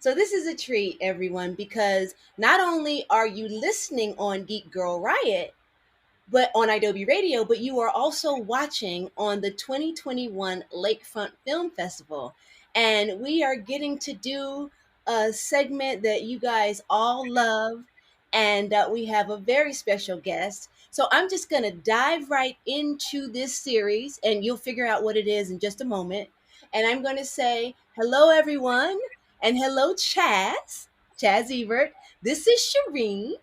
So this is a treat, everyone, because not only are you listening on Geek Girl Riot, but on IW Radio, but you are also watching on the 2021 Lakefront Film Festival. And we are getting to do a segment that you guys all love. And we have a very special guest. So I'm just going to dive right into this series, and you'll figure out what it is in just a moment. And I'm going to say, hello, everyone. And hello, Chaz Ebert. This is Sherin.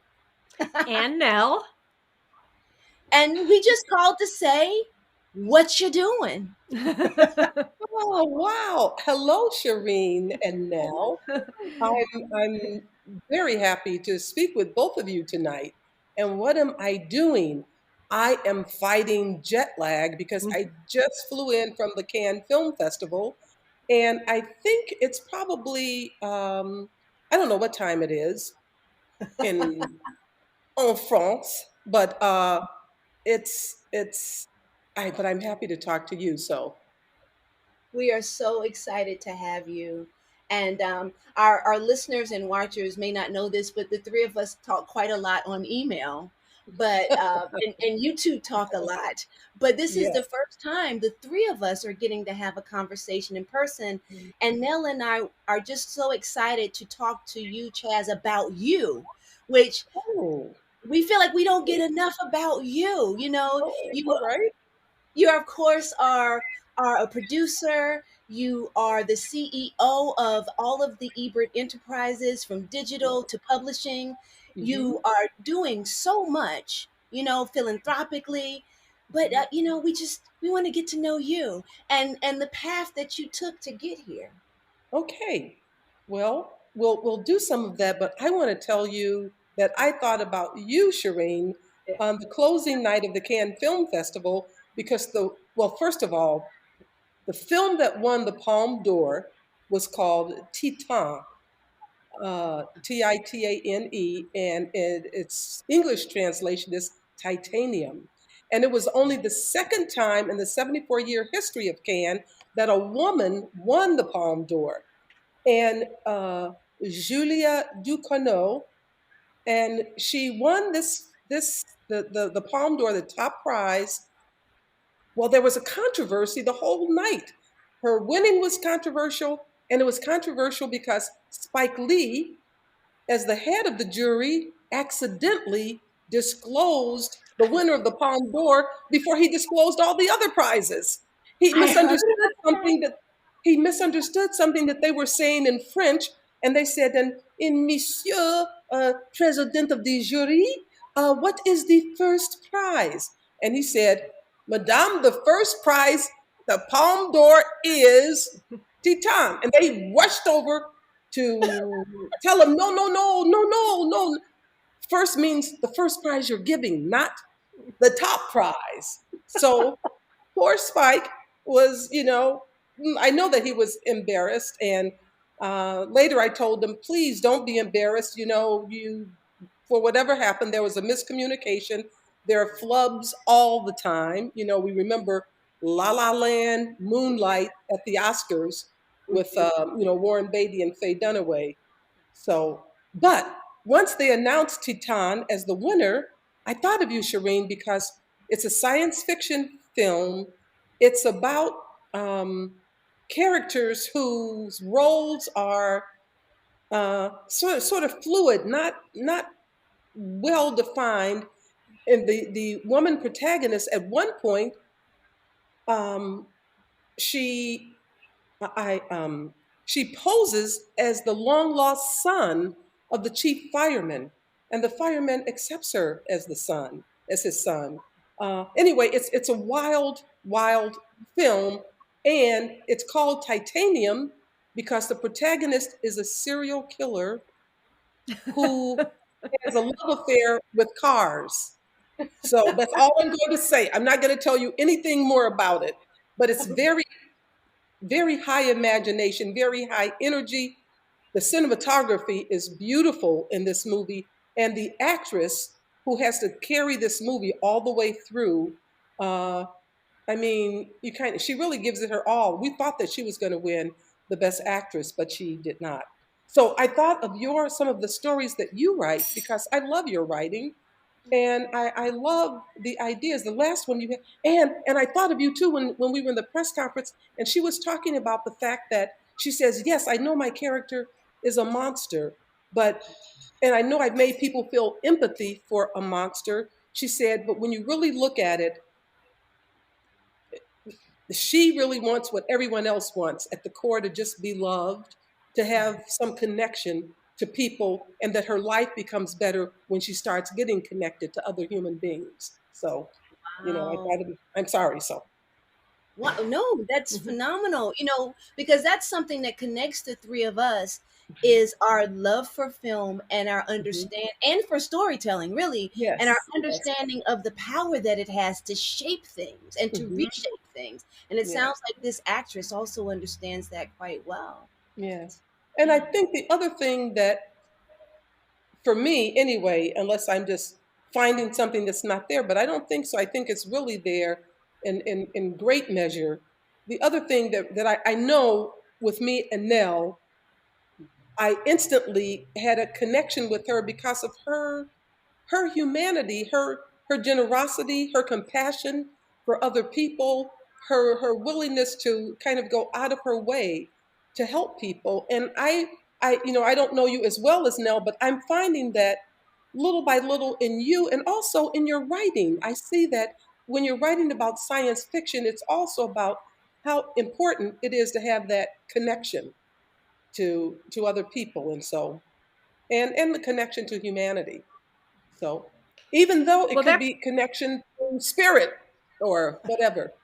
And Nell. And we just called to say, what you doing? Oh, wow. Hello, Sherin and Nell. I'm very happy to speak with both of you tonight. And what am I doing? I am fighting jet lag because I just flew in from the Cannes Film Festival. And I think it's probably, I don't know what time it is in en France, but but I'm happy to talk to you. So, We are so excited to have you. And our listeners and watchers may not know this, but the three of us talk quite a lot on email. But and you two talk a lot. But this is yeah. the first time the three of us are getting to have a conversation in person. And Nell and I are just so excited to talk to you, Chaz, about you, which Oh, we feel like we don't get enough about you. all right. You of course are a producer. You are the CEO of all of the Ebert enterprises, from digital to publishing. Hmm. You are doing so much, philanthropically. But we want to get to know you and the path that you took to get here. Okay. Well, we'll do some of that, but I want to tell you that I thought about you, Shireen, on the closing night of the Cannes Film Festival because first of all, the film that won the Palme d'Or was called Titan, Titane, and its English translation is titanium. And it was only the second time in the 74-year history of Cannes that a woman won the Palme d'Or. And Julia Ducournau, and she won the Palme d'Or, the top prize. Well, there was a controversy the whole night. Her winning was controversial, and it was controversial because Spike Lee, as the head of the jury, accidentally disclosed the winner of the Palme d'Or before he disclosed all the other prizes. He I heard misunderstood about that. something that he misunderstood something that they were saying in French, and they said, "In Monsieur, President of the jury, what is the first prize?" And he said, "Madame, the first prize, the Palme d'Or is Titan," and they rushed over to tell him, no, no, no, no, no, no. First means the first prize you're giving, not the top prize. So poor Spike was, I know that he was embarrassed. And later I told him, please don't be embarrassed. For whatever happened, there was a miscommunication. There are flubs all the time. We remember La La Land, Moonlight at the Oscars with, Warren Beatty and Faye Dunaway. So, but once they announced Titan as the winner, I thought of you, Shireen, because it's a science fiction film. It's about characters whose roles are sort of fluid, not well defined. And the woman protagonist at one point, um, she I she poses as the long lost son of the chief fireman, and the fireman accepts her as as his son. Anyway, it's a wild film, and it's called Titanium because the protagonist is a serial killer who has a love affair with cars. So that's all I'm going to say. I'm not going to tell you anything more about it, but it's very high imagination, very high energy. The cinematography is beautiful in this movie, and the actress who has to carry this movie all the way through. Uh, she really gives it her all. We thought that she was going to win the best actress, but she did not. So I thought of some of the stories that you write because I love your writing. And I love the ideas. The last one you had, and I thought of you too when we were in the press conference, and she was talking about the fact that she says, "Yes, I know my character is a monster, but and I know I've made people feel empathy for a monster." She said, "But when you really look at it, she really wants what everyone else wants at the core, to just be loved, to have some connection to people, and that her life becomes better when she starts getting connected to other human beings." So, I Wow. thought, I'm sorry. So, Wow, no, that's mhm, phenomenal. Because that's something that connects the three of us mhm, is our love for film and our mhm. understand and for storytelling, really, and our Yes, yes, understanding of the power that it has to shape things and to mhm, reshape things. And it yes, sounds like this actress also understands that quite well. yes. And I Yeah. think the other thing that, for me anyway, unless I'm just finding something that's not there, but I don't think so. I think it's really there in great measure. The other thing that I know with me and Nell, I instantly had a connection with her because of her humanity, her generosity, her compassion for other people, her willingness to kind of go out of her way to help people. And I don't know you as well as Nell, but I'm finding that little by little in you, and also in your writing. I see that when you're writing about science fiction, it's also about how important it is to have that connection to other people, and so and the connection to humanity. So even though it Well, could be connection to spirit or whatever.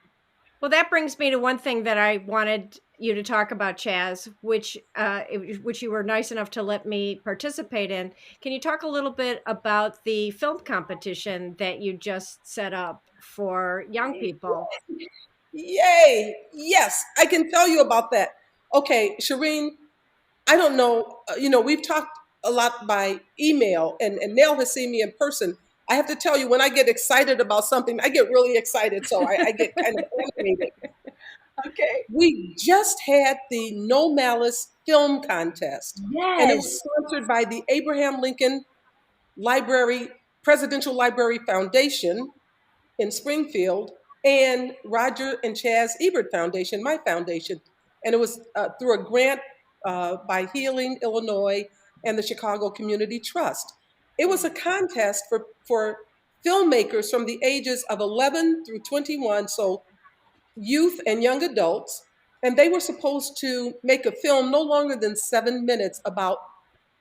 that brings me to one thing that I wanted you to talk about, Chaz, which you were nice enough to let me participate in. Can you talk a little bit about the film competition that you just set up for young people? Yay! Yes, I can tell you about that. Okay, Sherin, I don't know. We've talked a lot by email, and Nell has seen me in person. I have to tell you, when I get excited about something, I get really excited. So I get kind of animated. Okay. We just had the No Malice Film Contest, and it was Yes. sponsored by the Abraham Lincoln Library, Presidential Library Foundation in Springfield, and Roger and Chaz Ebert Foundation, my foundation. And it was through a grant by Healing, Illinois, and the Chicago Community Trust. It was a contest for filmmakers from the ages of 11 through 21, so youth and young adults, and they were supposed to make a film no longer than 7 minutes about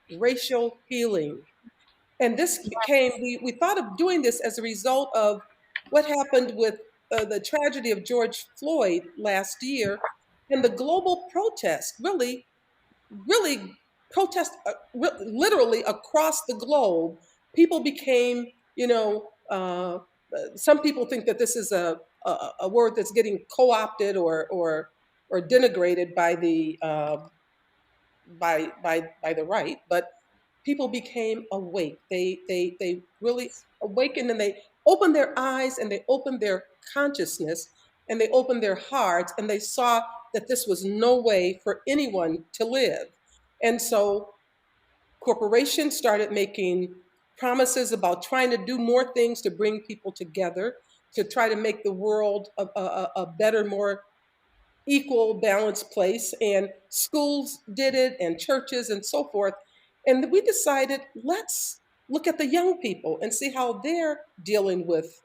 racial healing. And this came, we thought of doing this as a result of what happened with the tragedy of George Floyd last year, and the global protest, really protest, literally across the globe. People became, some people think that this is a word that's getting co-opted or denigrated by the right, but people became awake. They really awakened, and they opened their eyes, and they opened their consciousness, and they opened their hearts, and they saw that this was no way for anyone to live. And so corporations started making promises about trying to do more things to bring people together, to try to make the world a better, more equal, balanced place. And schools did it, and churches, and so forth. And we decided, let's look at the young people and see how they're dealing with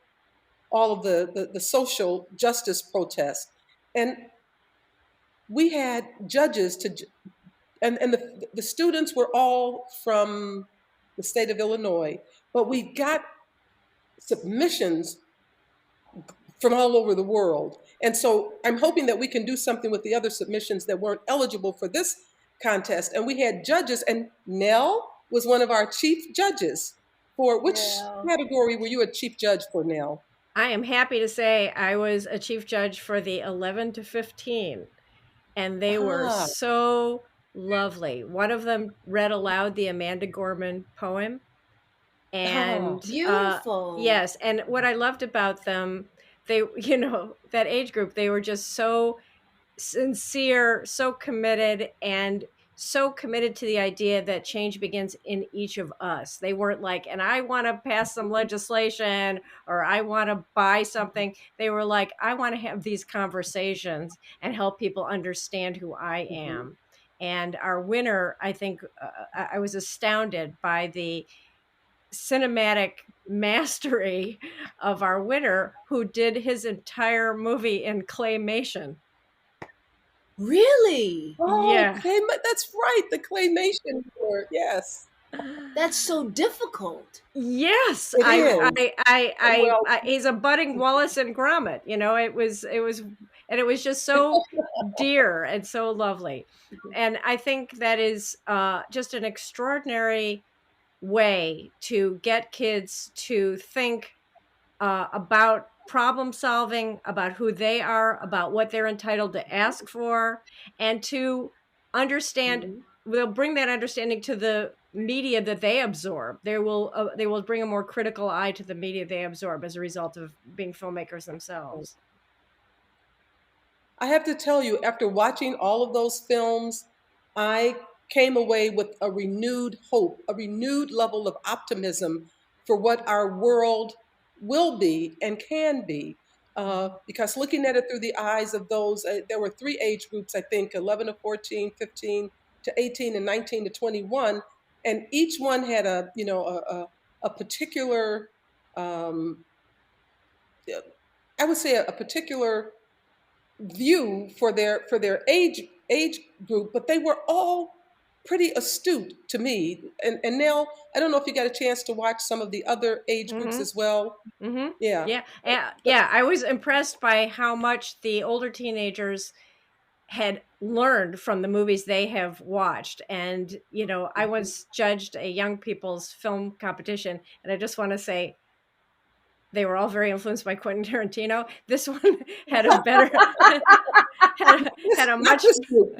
all of the social justice protests. And we had judges and the students were all from the state of Illinois, but we got submissions from all over the world. And so I'm hoping that we can do something with the other submissions that weren't eligible for this contest. And we had judges, and Nell was one of our chief judges. For which Yeah. category were you a chief judge for, Nell? I am happy to say I was a chief judge for the 11 to 15, and they were Ah, so lovely. One of them read aloud the Amanda Gorman poem, ah, and Beautiful. yes, and what I loved about them, they, that age group, they were just so sincere, so committed, and so committed to the idea that change begins in each of us. They weren't like, and I want to pass some legislation or I want to buy something. They were like, I want to have these conversations and help people understand who I Mhm. am. And our winner, I think, I was astounded by the cinematic mastery of our winner, who did his entire movie in claymation. Really? Oh, Yeah. that's right. The claymation board. Yes, That's so difficult. Yes, it is. Well, he's a budding Wallace and Gromit. You know, and it was just so dear and so lovely. And I think that is just an extraordinary way to get kids to think about problem solving, about who they are, about what they're entitled to ask for, and to understand. mhm. They'll bring that understanding to the media that they absorb. They will bring a more critical eye to the media they absorb as a result of being filmmakers themselves. I have to tell you, after watching all of those films, I came away with a renewed hope, a renewed level of optimism for what our world will be and can be. Because looking at it through the eyes of those, there were three age groups, I think, 11 to 14, 15 to 18, and 19 to 21. And each one had a particular, um, I would say a particular view for their age group, but they were all pretty astute to me. And Nell, I don't know if you got a chance to watch some of the other age groups Mm-hmm. as well. Mm-hmm. Yeah, Yeah. Yeah. but Yeah. I was impressed by how much the older teenagers had learned from the movies they have watched. And, you know, I once judged a young people's film competition, and I just want to say they were all very influenced by Quentin Tarantino. This one had a better, had a not much this group.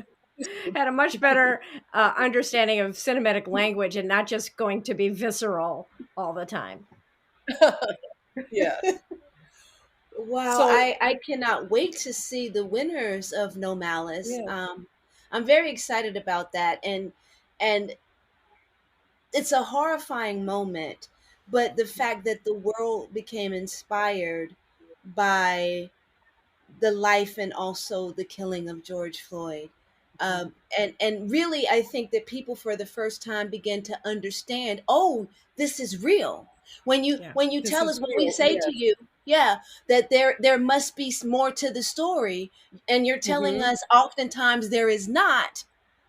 had a much better understanding of cinematic language and not just going to be visceral all the time. Yes. Wow, So I cannot wait to see the winners of No Malice. yeah. I'm very excited about that, and it's a horrifying moment, but the fact that the world became inspired by the life and also the killing of George Floyd. And really, I think that people for the first time begin to understand. Oh, this is real. Yeah. When you This tell is us, when we real. say to Yes. you, yeah, that there must be more to the story, and you're telling Hmm. us oftentimes there is not.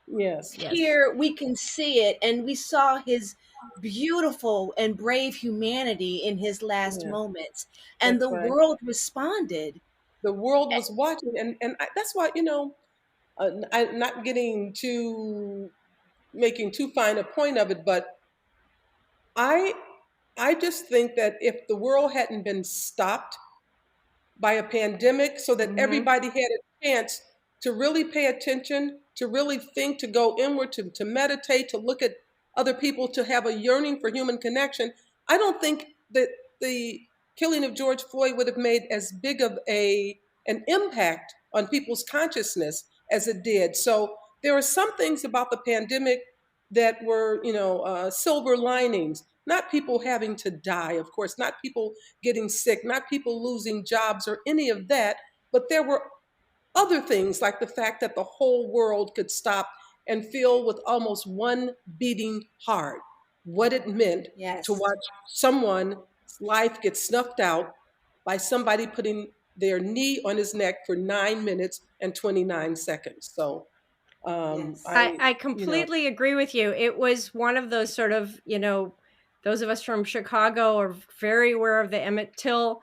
Yes. Yes. Here we can see it, and we saw his beautiful and brave humanity in his last Yeah. moments, and That's the right. world responded. The world was watching, and that's why I'm not getting too making too fine a point of it, but I I just think that if the world hadn't been stopped by a pandemic so that Mm-hmm. everybody had a chance to really pay attention, to really think, to go inward, to meditate, to look at other people, to have a yearning for human connection, I don't think that the killing of George Floyd would have made as big of an impact on people's consciousness as it did. So there are some things about the pandemic that were, silver linings. Not people having to die, of course, not people getting sick, not people losing jobs or any of that, but there were other things like the fact that the whole world could stop and feel with almost one beating heart what it meant to Yes. watch someone's life get snuffed out by somebody putting their knee on his neck for 9 minutes and 29 seconds. So Yes. I completely agree with you. It was one of those sort of, you know, those of us from Chicago are very aware of the Emmett Till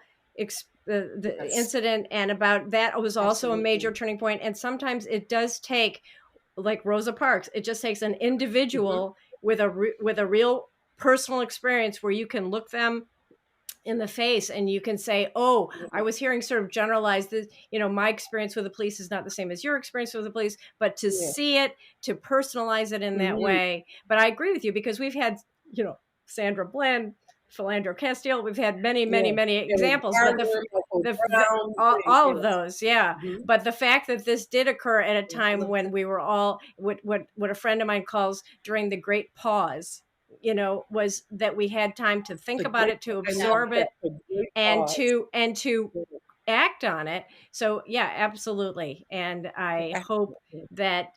the yes, incident, and about that was also a major Absolutely. turning point. And sometimes it does take, like Rosa Parks, it just takes an mhm, individual with with a real personal experience where you can look them in the face and you can say, oh, I was hearing sort of generalized that, you know, my experience with the police is not the same as your experience with the police, but to yeah, see it, to personalize it in that mhm, way. But I agree with you, because we've had, you know, Sandra Bland, Philandro Castile. We've had many, many, Yeah. many Eric examples, but Garner, Michael the Brown, all of yes. those, yeah. Mhm. But the fact that this did occur at a time Love when that. we were all what a friend of mine calls during the Great Pause, was that we had time to think The about great, it, to I know, absorb it, that's a great and pause. to Yeah, act on it. So yeah, absolutely. And I hope absolutely. that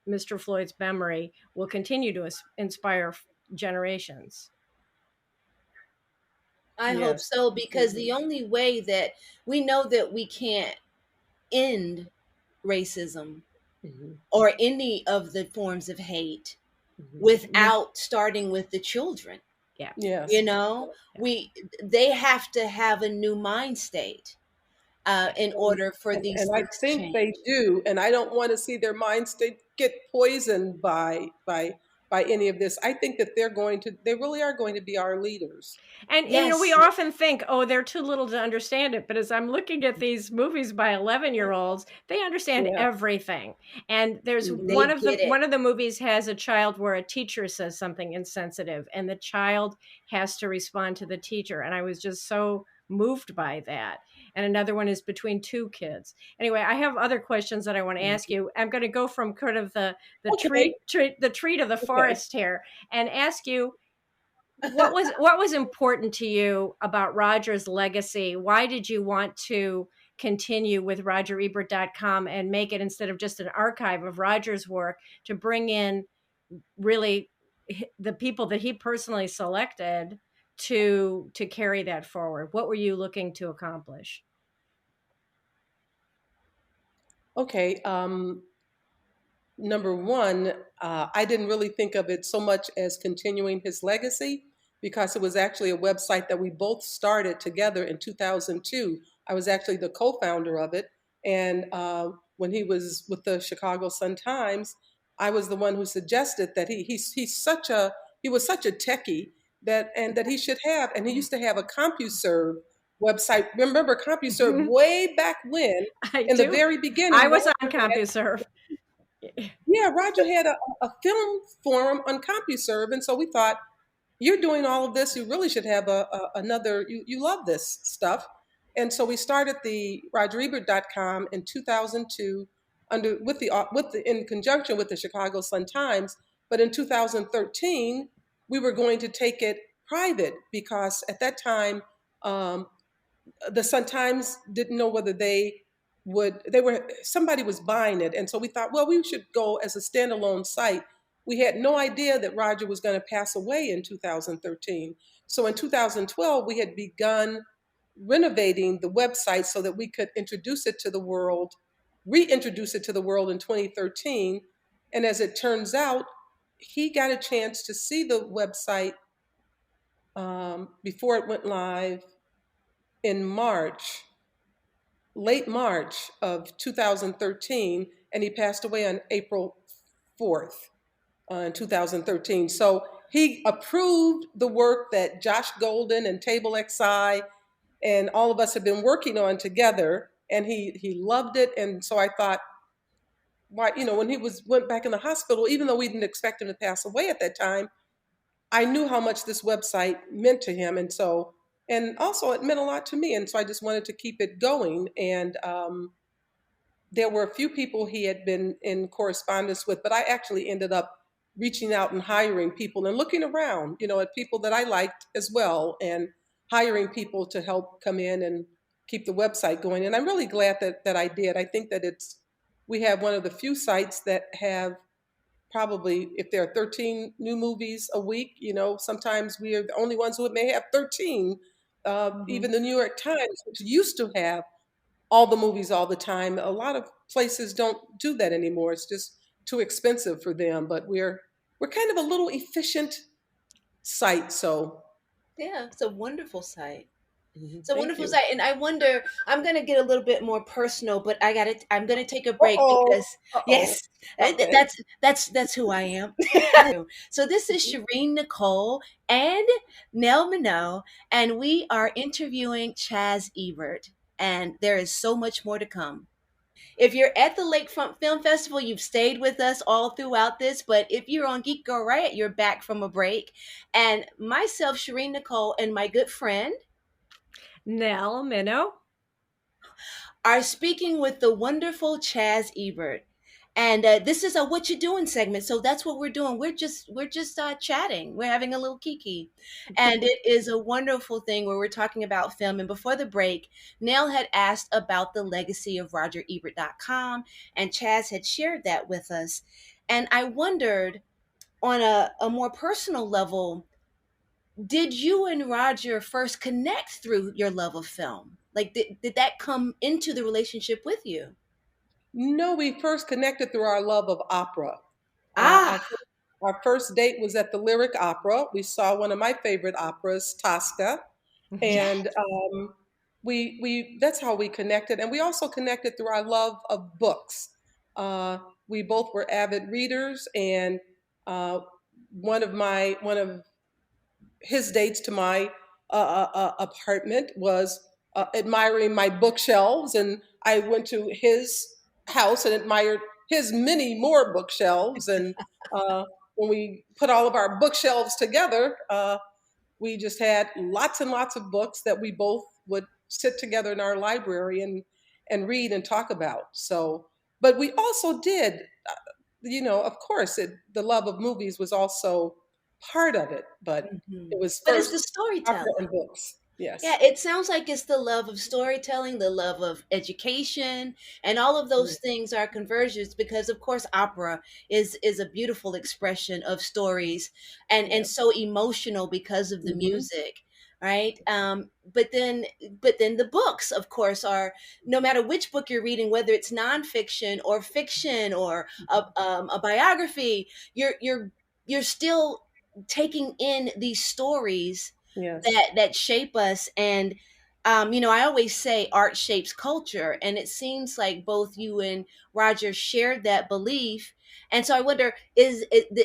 Mr. Floyd's memory will continue to inspire generations. I hope Yes. so, because Mhm. the only way that we know that we can't end racism Mhm. or any of the forms of hate Mhm. without starting with the children. Yeah. You Yes. know, Yeah. they have to have a new mind state in And, order for these and I things to think they change. do, and I don't want to see their minds get poisoned by any of this. I think that they really are going to be our leaders. And we Yes. often think, oh, they're too little to understand it. But as I'm looking at these movies by 11-year-olds, they understand Yeah. everything. And there's Mhm. They get it. one of the movies has a child where a teacher says something insensitive, and the child has to respond to the teacher. And I was just so moved by that. And another one is between two kids. Anyway, I have other questions that I want to ask Mhm. you. I'm going to go from kind of the Okay. tree to the Okay. forest here, and ask you, what was important to you about Roger's legacy? Why did you want to continue with RogerEbert.com and make it, instead of just an archive of Roger's work, to bring in really the people that he personally selected to carry that forward? What were you looking to accomplish? Okay. Number one, I didn't really think of it so much as continuing his legacy because it was actually a website that we both started together in 2002. I was actually the co-founder of it, and when he was with the Chicago Sun-Times, I was the one who suggested that he was such a techie that he should have, and he used to have a CompuServe website. Remember CompuServe way back when, I in the do. very I beginning, was on Roger had CompuServe. yeah, Roger had a film forum on CompuServe, and so we thought, you're doing all of this, you really should have another. You love this stuff, and so we started the RogerEbert.com in 2002 under with the in conjunction with the Chicago Sun Times. But in 2013, we were going to take it private because at that time um, the Sun Times didn't know whether they were somebody was buying it, and so we thought, well, we should go as a standalone site. We had no idea that Roger was going to pass away in 2013. So in 2012, we had begun renovating the website so that we could introduce it to the world, reintroduce it to the world in 2013. And as it turns out, he got a chance to see the website before it went live in March, late March of 2013, and he passed away on April 4th in 2013. So he approved the work that Josh Golden and Table XI and all of us have been working on together, and he loved it. And so I thought, why, when he went back in the hospital, even though we didn't expect him to pass away at that time, I knew how much this website meant to him, and also it meant a lot to me, and so I just wanted to keep it going. And there were a few people he had been in correspondence with, but I actually ended up reaching out and hiring people and looking around, at people that I liked as well, and hiring people to help come in and keep the website going. And I'm really glad that I did. I think that we have one of the few sites that have probably, if there are 13 new movies a week, sometimes we are the only ones who may have 13. Mhm. Even the New York Times, which used to have all the movies all the time, a lot of places don't do that anymore. It's just too expensive for them. But we're kind of a little efficient site, so Yeah, it's a wonderful site. It's a thank wonderful you. site, and I wonder. I'm gonna get a little bit more personal, but I'm gonna take a Uh break oh. because Uh oh. yes, Okay. that's who I am. So this is Mhm. Sherin, Nicole, and Nell Minow, and we are interviewing Chaz Ebert, and there is so much more to come. If you're at the Lakefront Film Festival, you've stayed with us all throughout this. But if you're on Geek Girl Riot, you're back from a break. And myself, Sherin, Nicole, and my good friend Nell, Minow. are speaking with the wonderful Chaz Ebert. And this is a "What You Doing" segment, so that's what we're doing. We're just chatting. We're having a little kiki, and it is a wonderful thing where we're talking about film. And before the break, Nell had asked about the legacy of RogerEbert.com, and Chaz had shared that with us. And I wondered, on a more personal level, did you and Roger first connect through your love of film? Like, did that come into the relationship with you? No, we first connected through our love of opera. Uh, Ah, our, our first date was at the Lyric Opera. We saw one of my favorite operas, Tosca, yeah. and we that's how we connected. And we also connected through our love of books. Uh, we both were avid readers, and uh, one of his dates to my apartment was admiring my bookshelves, and I went to his house and admired his many more bookshelves. And uh, when we put all of our bookshelves together, we just had lots and lots of books that we both would sit together in our library and read and talk about. So, but we also did, of course, the love of movies was also part of it, but Mhm. it was But it's the first opera storytelling. and books. Yeah, Yes. it sounds like it's the love of storytelling, the love of education, and all of those things are conversions because of course opera is a beautiful expression of stories and Yeah. so emotional because of the Hmm. music, right? But then the books, of course, are no matter which book you're reading, whether it's nonfiction or fiction or a biography, you're still taking in these stories Yes. that shape us. And I always say art shapes culture, and it seems like both you and Roger shared that belief. And so I wonder,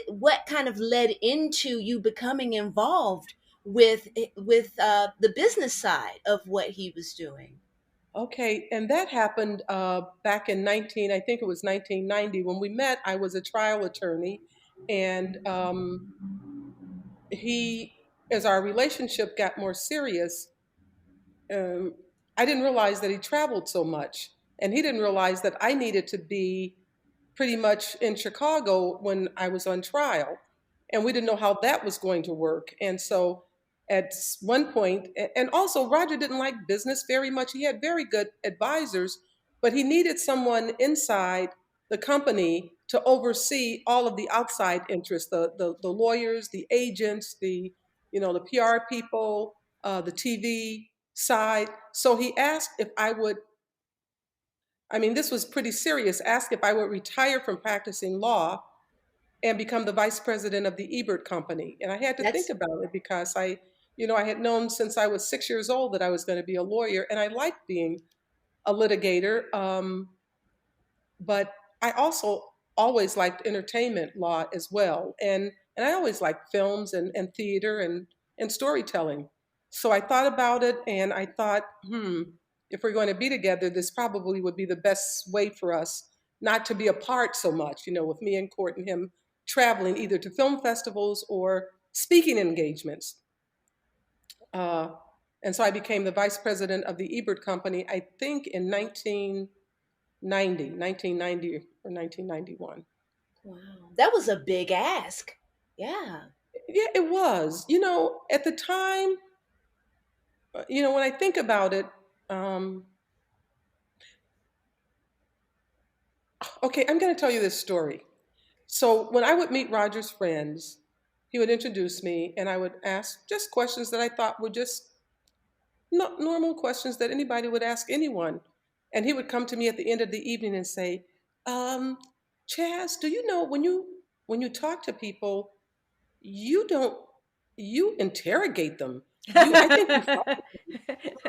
what kind of led into you becoming involved with the business side of what he was doing? Okay, and that happened back in I think it was 1990 when we met. I was a trial attorney, and he, as our relationship got more serious, um, I didn't realize that he traveled so much, and he didn't realize that I needed to be pretty much in Chicago when I was on trial, and we didn't know how that was going to work. And so, at one point, and also Roger didn't like business very much. He had very good advisors, but he needed someone inside the company to oversee all of the outside interests, the lawyers, the agents, the PR people, the TV side. So he asked if I would, I mean, this was pretty serious, asked if I would retire from practicing law and become the vice president of the Ebert Company. And I had to think That's about it because I had known since I was 6 years old that I was going to be a lawyer, and I liked being a litigator. But I also always liked entertainment law as well. And I always liked films and theater and storytelling. So I thought about it and I thought, if we're going to be together, this probably would be the best way for us not to be apart so much, with me in court and him traveling either to film festivals or speaking engagements. Uh, and so I became the vice president of the Ebert Company, I think in 1990 or 1991. wow. That was a big ask. Yeah. Yeah, it was. At the time, when I think about it, um, okay, I'm going to tell you this story. So when I would meet Roger's friends, he would introduce me and I would ask just questions that I thought were just normal questions that anybody would ask anyone. And he would come to me at the end of the evening and say, um, Chaz, do you know when you talk to people, you don't you interrogate them. I think you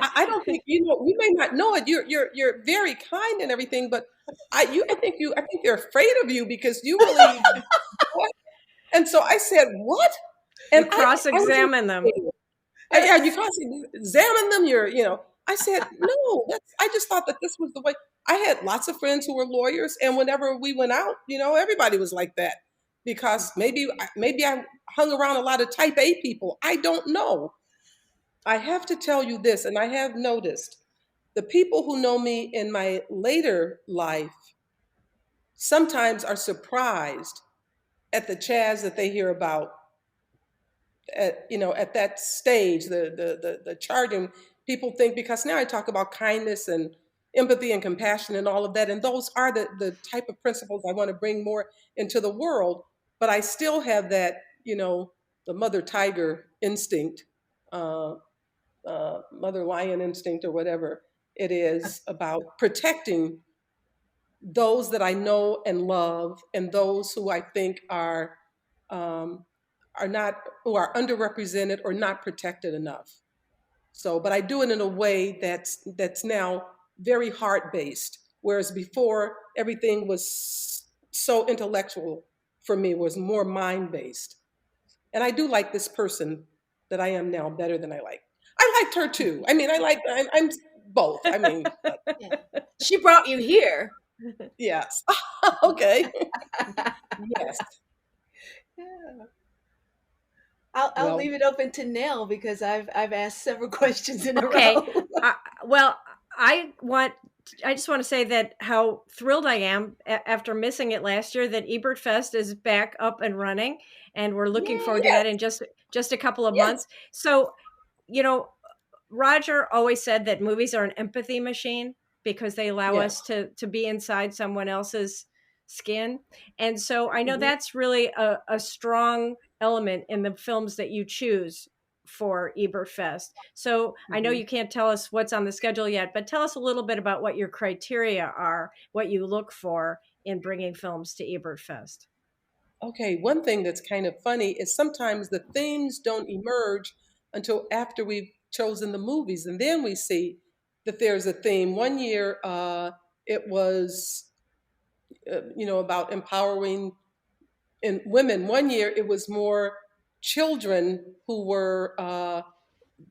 I don't think you may not know it. You're very kind and everything, but I think they're afraid of you because you really. And so I said, what? You And I was cross-examine them. intimidated. Yeah, you cross examine them. I said, no. I just thought that this was the way. I had lots of friends who were lawyers, and whenever we went out, everybody was like that because maybe I hung around a lot of type A people. I don't know. I have to tell you this, and I have noticed the people who know me in my later life sometimes are surprised at the Chaz that they hear about at that stage, the charging. People think, because now I talk about kindness and empathy and compassion and all of that, and those are the type of principles I want to bring more into the world. But I still have that, the mother tiger instinct, uh, mother lion instinct, or whatever it is, about protecting those that I know and love, and those who I think um, are not, who are underrepresented or not protected enough. So, but I do it in a way that's now very heart based, whereas before everything was so intellectual for me, was more mind based. And I do like this person that I am now better than I like. I liked her too. I mean, I'm both. I mean, Yeah. She brought you here. yes. Okay. Yes. Yeah. I'll Well, leave it open to Nell because I've asked several questions in a Okay. row. Well, I just want to say that how thrilled I am after missing it last year that Ebert Fest is back up and running, and we're looking Yay. forward to that in just a couple of yes. months. So, you know, Roger always said that movies are an empathy machine because they allow Yes. us to be inside someone else's skin. And so I know Mhm. that's really a strong element in the films that you choose for Ebert Fest. So I know Mhm. you can't tell us what's on the schedule yet, but tell us a little bit about what your criteria are, what you look for in bringing films to Ebert Fest. Okay, one thing that's kind of funny is sometimes the themes don't emerge until after we've chosen the movies, and then we see that there's a theme. One year, it was, about empowering in women. One year, it was more children who were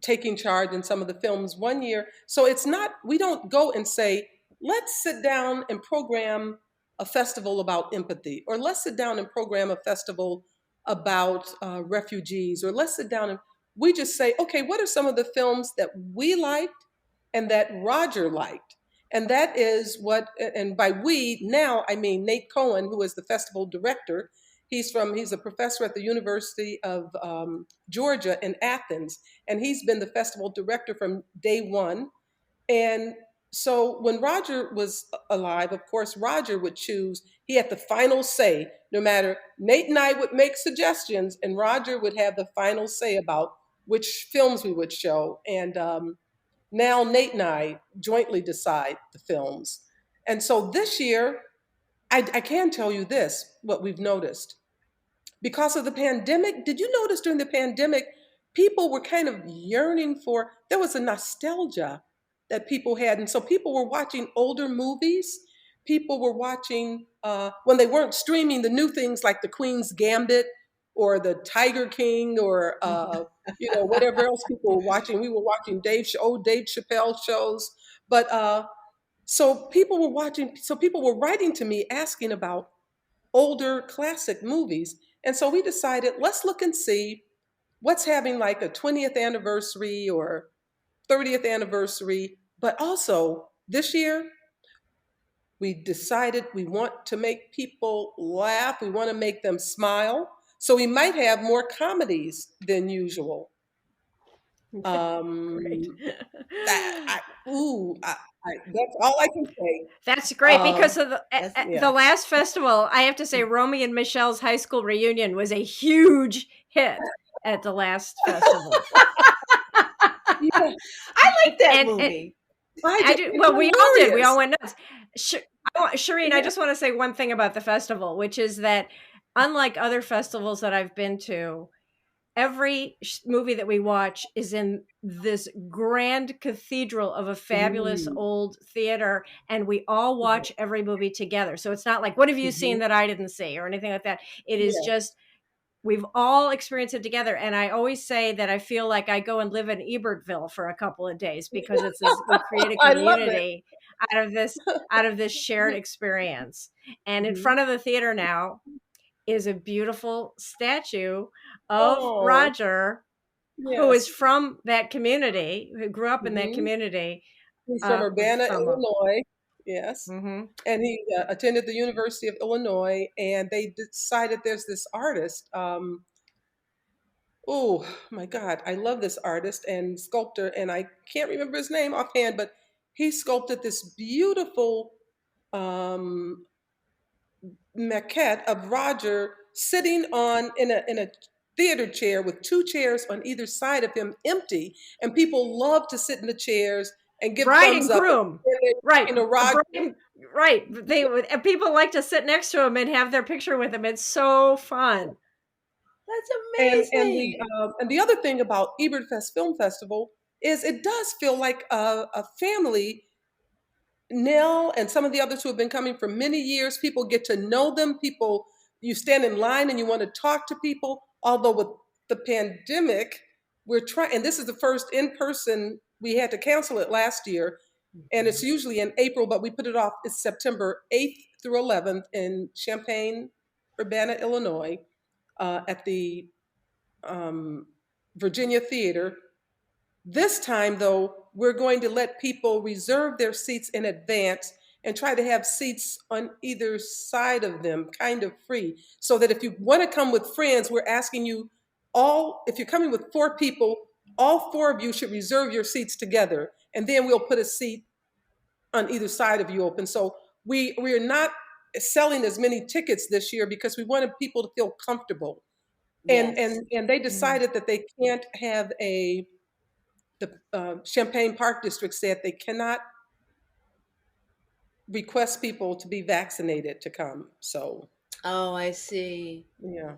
taking charge in some of the films. One year. So it's not, we don't go and say, let's sit down and program a festival about empathy, or let's sit down and program a festival about refugees, or let's sit down and we just say, okay, what are some of the films that we liked and that Roger liked? And that is what, and by we, now I mean Nate Cohen, who is the festival director. He's a professor at the University of Georgia in Athens, and he's been the festival director from day one. And so when Roger was alive, of course, Roger would choose, he had the final say. No matter, Nate and I would make suggestions, and Roger would have the final say about which films we would show. And now Nate and I jointly decide the films. And so this year, I can tell you this, what we've noticed because of the pandemic. Did you notice during the pandemic, people were kind of yearning for, there was a nostalgia that people had. And so people were watching older movies. People were watching, when they weren't streaming, the new things like The Queen's Gambit or The Tiger King, or, whatever else people were watching. We were watching old Dave Chappelle shows. But so people were writing to me asking about older classic movies. And so we decided, let's look and see what's having like a 20th anniversary or 30th anniversary. But also this year, we decided we want to make people laugh, we want to make them smile. So we might have more comedies than usual. Great. Um, that, that's all I can say. That's great because of That's Yeah. the last festival. I have to say, Romy and Michelle's high school reunion was a huge hit at the last festival. Yeah, I like that And movie. I did. It's well, we all did. We all hilarious. went nuts. Sherin, I Yeah. just want to say one thing about the festival, which is that unlike other festivals that I've been to, every movie that we watch is in this grand cathedral of a fabulous Mm. old theater, and we all Mhm. watch every movie together. So it's not like, what have you seen Mhm. that I didn't see, or anything like that. It is Yeah. just, we've all experienced it together. And I always say that I feel like I go and live in Ebertville for a couple of days because it's this, we create a I love it. community. out of this out of this shared experience. And in Mhm. front of the theater now is a beautiful statue of Oh, Roger, who is yes. from that community, who grew up in that Mhm. community, He's from with Urbana, FOMO. Illinois. Yes. Mhm. And he attended the University of Illinois, and they decided there's this artist. Oh my God, I love this artist and sculptor, and I can't remember his name offhand, but he sculpted this beautiful um, maquette of Roger sitting on in a theater chair with two chairs on either side of him, empty, and people love to sit in the chairs and give Bride thumbs and up. And groom. they're Right. talking to A Roger. bride, right. They would, and people like to sit next to him and have their picture with him. It's so fun. That's And amazing. and the other thing about Ebert Fest Film Festival is it does feel like a family. Nell and some of the others who have been coming for many years, people get to know them. People, you stand in line and you want to talk to people. Although with the pandemic, we're trying, and this is the first in person. We had to cancel it last year, and it's usually in April, but we put it off. It's September 8th through 11th in Champaign, Urbana, Illinois, at the um, Virginia Theater. This time, though, we're going to let people reserve their seats in advance and try to have seats on either side of them, kind of free, so that if you want to come with friends, we're asking you all, if you're coming with four people, all four of you should reserve your seats together, and then we'll put a seat on either side of you open. So we're not selling as many tickets this year because we wanted people to feel comfortable. And Yes. they Mm. decided that they can't have the Champaign Park District said they cannot request people to be vaccinated to come. So, Oh, I see. yeah.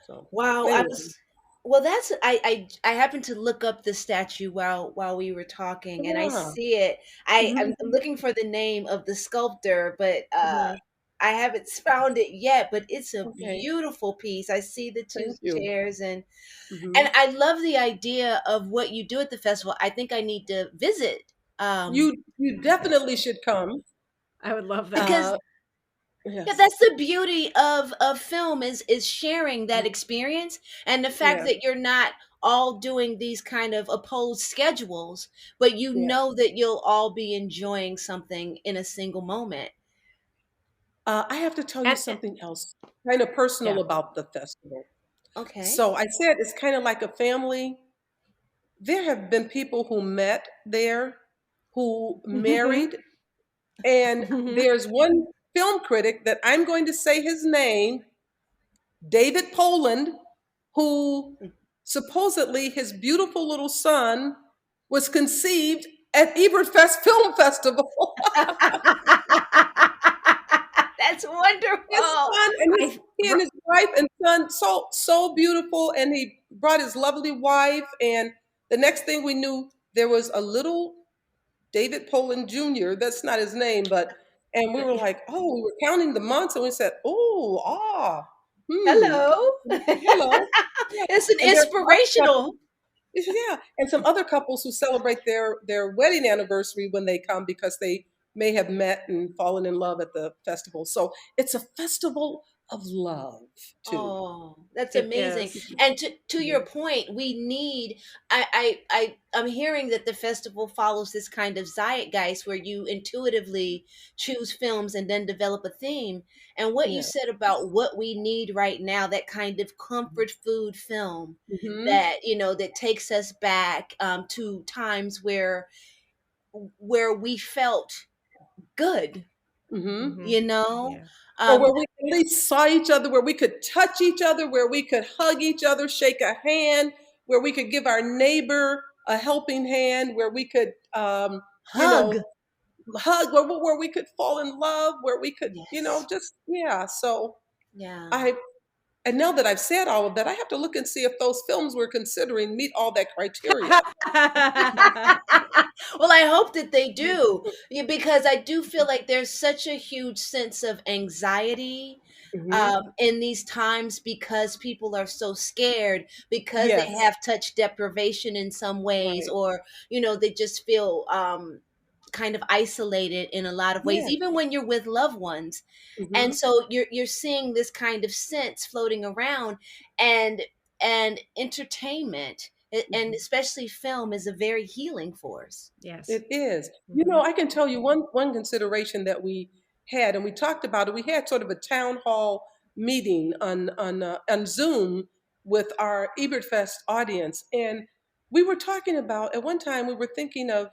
So, Wow, I anyway, was well that's I happened to look up the statue while we were talking and I yeah. see it. I'm Mhm. looking for the name of the sculptor, but Yeah. I haven't found it yet, but it's a Okay. beautiful piece. I see the two Thank you. chairs and Hmm. I love the idea of what you do at the festival. I think I need to visit. Um You definitely should come. I would love that. because Uh, yeah, yes. that's the beauty of film is sharing that experience and the fact Yeah. that you're not all doing these kind of opposed schedules, but you Yeah. know that you'll all be enjoying something in a single moment. I have to tell you And something else, kind of personal yeah. about the festival. Okay. So I said it's kind of like a family. There have been people who met there, who married. And there's one film critic that I'm going to say his name, David Poland, who supposedly his beautiful little son was conceived at Ebertfest Film Festival. That's His wonderful. son and I he and his wife and son, so beautiful, and he brought his lovely wife. And the next thing we knew, there was a little David Poland Jr. That's not his name, but and we were like, oh, we were counting the months, and we said, oh, hmm, Hello. hello, yeah. It's an And there are some other inspirational. couples, yeah, and some other couples who celebrate their wedding anniversary when they come because they may have met and fallen in love at the festival. So it's a festival of love too. Oh, that's It amazing. is. And to Yeah. your point, we need I'm hearing that the festival follows this kind of zeitgeist where you intuitively choose films and then develop a theme. And what you Yeah. said about what we need right now, that kind of comfort food film Mm-hmm. that, that takes us back to times where we felt good, Mm-hmm. Hmm. you know? Yeah. Or Um, where we at least saw each other, where we could touch each other, where we could hug each other, shake a hand, where we could give our neighbor a helping hand, where we could, you hug. know, hug, where we could fall in love, where we could, Yes. just, yeah. So Yeah. I, and now that I've said all of that, I have to look and see if those films we're considering meet all that criteria. Well, I hope that they do, because I do feel like there's such a huge sense of anxiety Hmm. in these times because people are so scared because they Yes, have touch deprivation in some ways, right. or they just feel kind of isolated in a lot of ways, Yes. even when you're with loved ones. And Hmm. so you're seeing this kind of sense floating around, and entertainment and especially film is a very healing force. Yes. It is. Hmm. I can tell you one consideration that we had, and we talked about it. We had sort of a town hall meeting on Zoom with our Ebert Fest audience, and we were talking about at one time we were thinking of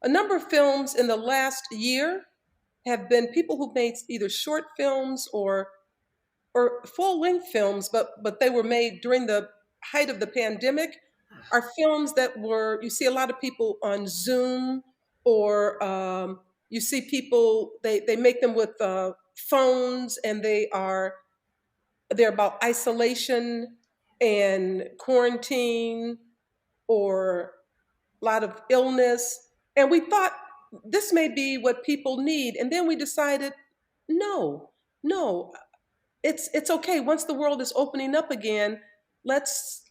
a number of films in the last year have been people who made either short films or full length films, but they were made during the height of the pandemic, are films that were, you see a lot of people on Zoom, or you see people, they make them with phones, and they're about isolation and quarantine, or a lot of illness. And we thought this may be what people need. And then we decided, no, no, it's okay. Once the world is opening up again, let's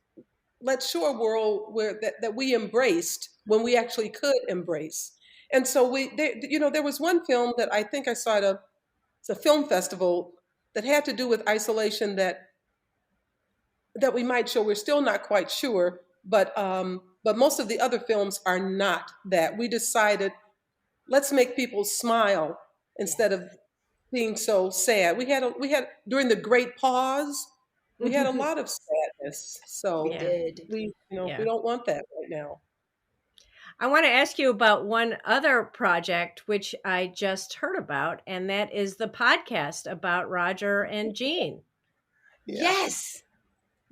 let's show a world where that we embraced when we actually could embrace. And so there was one film that I think I saw at it's a film festival that had to do with isolation that we might show. We're still not quite sure, but most of the other films are not that. We decided, let's make people smile instead of Yes, being so sad. We had during the Great Pause, we had a lot of sadness. we So Yeah. did. we Yeah. don't want that right now. I want to ask you about one other project which I just heard about, and that is the podcast about Roger and Jean. Yeah. Yes.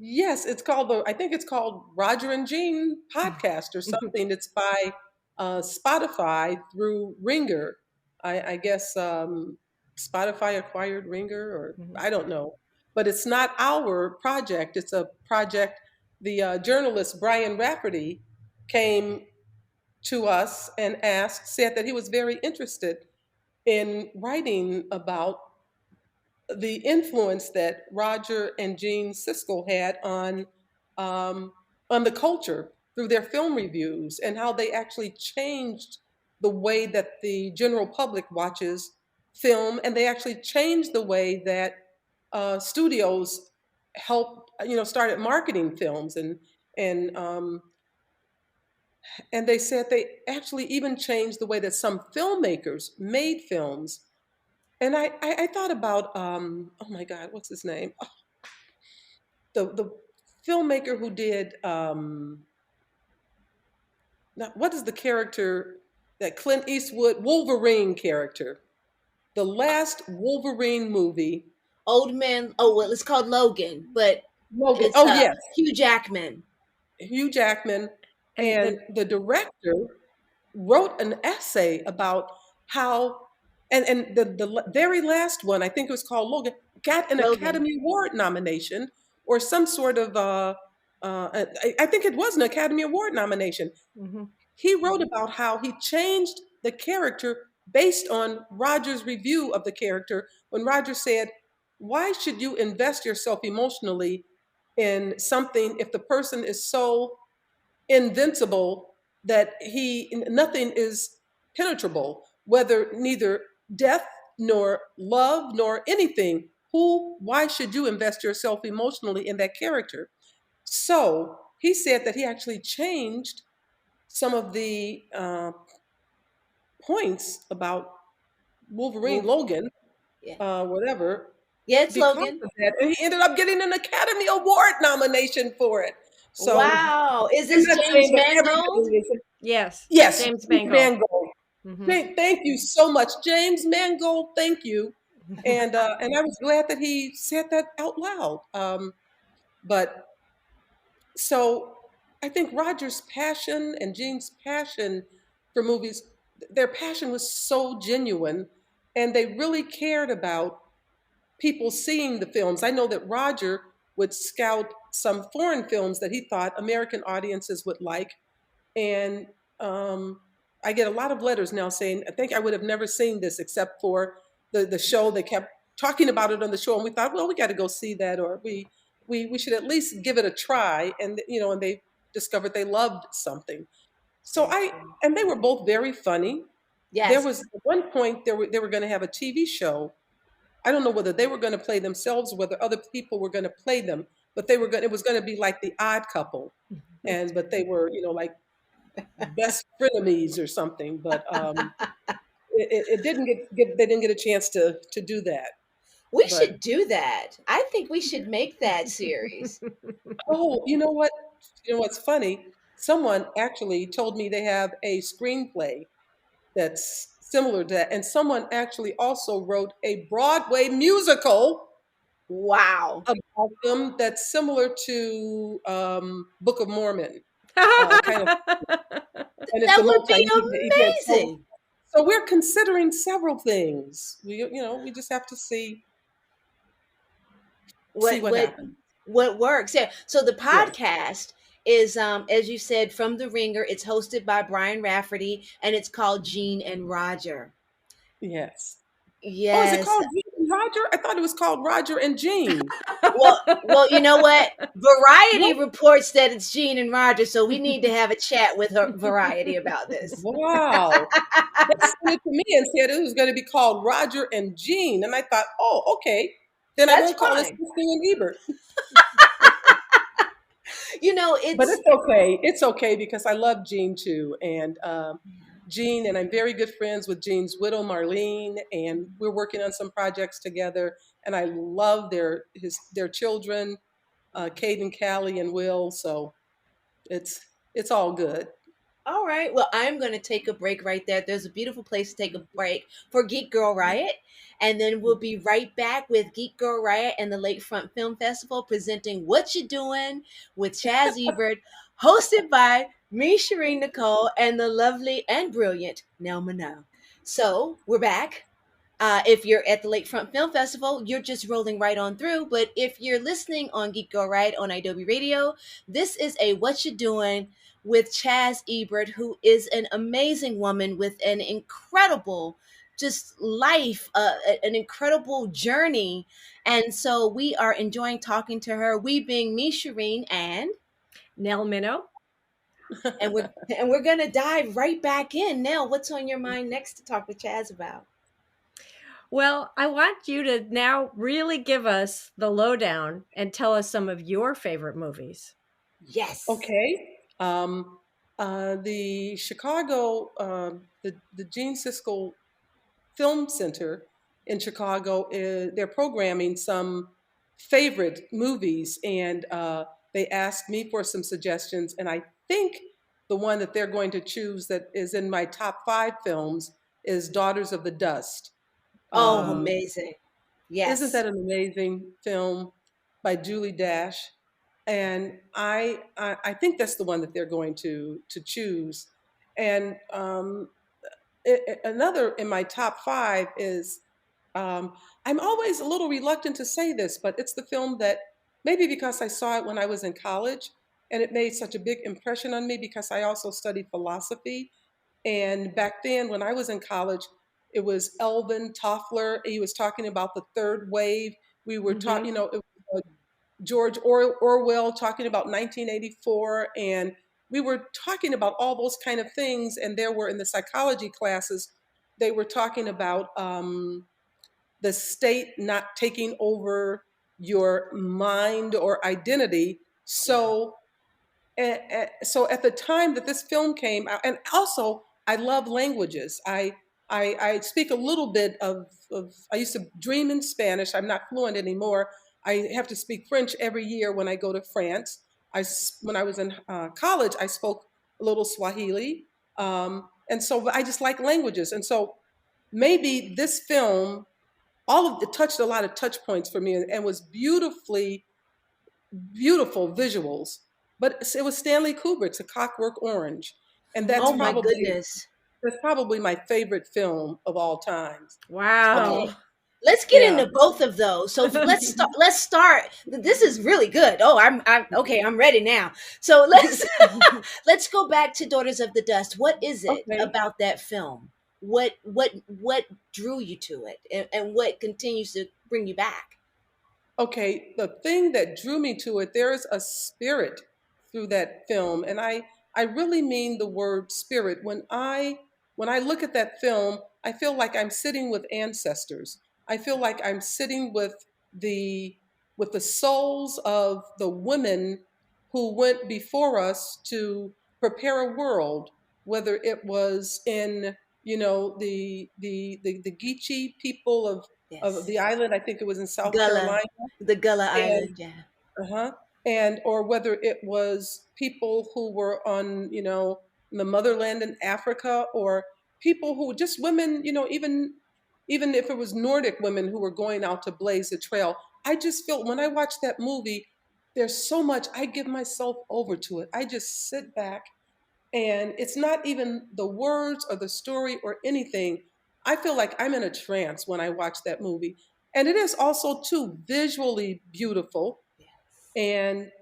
Yes, I think it's called Roger and Jean podcast or something. It's by Spotify through Ringer. I guess Spotify acquired Ringer, or Mhm. I don't know. But it's not our project. It's a project. The journalist Brian Rafferty came to us and said that he was very interested in writing about the influence that Roger and Gene Siskel had um, on the culture through their film reviews, and how they actually changed the way that the general public watches film, and they actually changed the way that studios helped, started marketing films, and um, and they said they actually even changed the way that some filmmakers made films. And I thought about, oh my God, what's his name? The filmmaker who did, what is the character that Clint Eastwood, Wolverine character? The last Wolverine movie. Old man. Oh well, it's called Logan, but Logan. it's Oh, yes. Hugh Jackman. Hugh Jackman. And And the director wrote an essay about how, and the very last one, I think it was called Logan, got an Logan. Academy Award nomination, or some sort of I think it was an Academy Award nomination. mhm. He wrote about how he changed the character based on Roger's review of the character, when Roger said, why should you invest yourself emotionally in something if the person is so invincible that nothing is penetrable, whether neither death nor love nor anything. Why should you invest yourself emotionally in that character? So he said that he actually changed some of the points about Wolverine, Wolf. Logan, Yeah. whatever, Yeah, it's because Logan. of that. And he ended up getting an Academy Award nomination for it. So Wow. Is I'm this not James saying that Mangold? everybody is. Yes, Yes, James James Mangold. Mangold. Hmm. Thank you so much, James Mangold. Thank you. And I was glad that he said that out loud. But so I think Roger's passion and Gene's passion for movies, their passion was so genuine, and they really cared about people seeing the films. I know that Roger would scout some foreign films that he thought American audiences would like, and I get a lot of letters now saying, I think I would have never seen this except for the show. They kept talking about it on the show, and we thought, well, we got to go see that, or we should at least give it a try. And and they discovered they loved something. So Very cool. and they were both very funny. There Yes. was at one point they were going to have a TV show. I don't know whether they were going to play themselves or whether other people were going to play them, but it was going to be like the Odd Couple, and but they were like best frenemies or something. But it didn't get they didn't get a chance to do that. We But should do that. I think we should make that series. oh, you know what? You know what's funny? Someone actually told me they have a screenplay that's similar to that, and someone actually also wrote a Broadway musical Wow. about them that's similar to Book of Mormon, kind of, and it's a That would be multimedia event. So, amazing. so we're considering several things. We just have to see What what what happens. what works? Yeah. So the Yes, podcast is, as you said, from the Ringer. It's hosted by Brian Rafferty, and it's called Gene and Roger. yes. Oh, is it Yes. called Gene and Roger? I thought it was called Roger and Jean. Well, you know what? Variety What? reports that it's Gene and Roger, so we need to have a chat with her Variety about this. Wow. They sent it to me and said it was going to be called Roger and Jean. And I thought, oh, okay. Then I That's won't call it fine. Sissy and Ebert. But It's it's okay. It's okay because I love Jean too. And Jean, and I'm very good friends with Jean's widow, Marlene, and we're working on some projects together. And I love their children, Kate and Callie and Will. So it's all good. all right. Well, I'm going to take a break right there. There's a beautiful place to take a break for Geek Girl Riot. And then we'll be right back with Geek Girl Riot and the Lakefront Film Festival presenting What You Doing with Chaz Ebert, hosted by me, Sherin, Nicole, and the lovely and brilliant Nell Minow. So we're back. If you're at the Lakefront Film Festival, you're just rolling right on through. But if you're listening on Geek Go Right on Adobe Radio, this is a What You Doing with Chaz Ebert, who is an amazing woman with an incredible just life, an incredible journey. And so we are enjoying talking to her. We being me, Shireen, Nell Minow. and we're gonna dive right back in. Nell, what's on your mind next to talk with Chaz about? Well, I want you to now really give us the lowdown and tell us some of your favorite movies. Yes. Okay. The Chicago, the Gene Siskel Film Center in Chicago, they're programming some favorite movies, and they asked me for some suggestions, and I think the one that they're going to choose that is in my top 5 films is Daughters of the Dust. Oh, Um, amazing. isn't Yes. that an amazing film by Julie Dash? And I think that's the one that they're going to choose. And another in my top 5 is I'm always a little reluctant to say this, but it's the film that maybe because I saw it when I was in college and it made such a big impression on me because I also studied philosophy. And back then, when I was in college, it was Elvin Toffler. He was talking about the third wave. We were Mm-hmm. talking, it was George Orwell talking about 1984, and we were talking about all those kind of things. And there were in the psychology classes, they were talking about the state not taking over your mind or identity. So at the time that this film came out, and also I love languages. I speak a little bit of I used to dream in Spanish. I'm not fluent anymore. I have to speak French every year when I go to France. When I was in college, I spoke a little Swahili, and so I just like languages. And so maybe this film, all of it touched a lot of touch points for me, and was beautiful visuals. But it was Stanley Kubrick's A Clockwork Orange, and Oh my goodness. that's probably my favorite film of all times. Wow. Okay. Let's get Yeah. into both of those. So let's start. This is really good. Oh, I'm okay, I'm ready now. So let's go back to Daughters of the Dust. What is it Okay. about that film? What drew you to it, and what continues to bring you back? Okay. The thing that drew me to it, there is a spirit through that film, and I really mean the word spirit. When I when I look at that film, I feel like I'm sitting with ancestors. I feel like I'm sitting the with the souls of the women who went before us to prepare a world, whether it was in, the Geechee people of Yes. the island. I think it was in South Gullah, Carolina, the Gullah and Island. Yeah. uh-huh. And or whether it was people who were on, the motherland in Africa, or people who just women, even if it was Nordic women who were going out to blaze a trail. I just feel when I watch that movie, there's so much. I give myself over to it. I just sit back, and it's not even the words or the story or anything. I feel like I'm in a trance when I watch that movie. And it is also too visually beautiful, Yes. and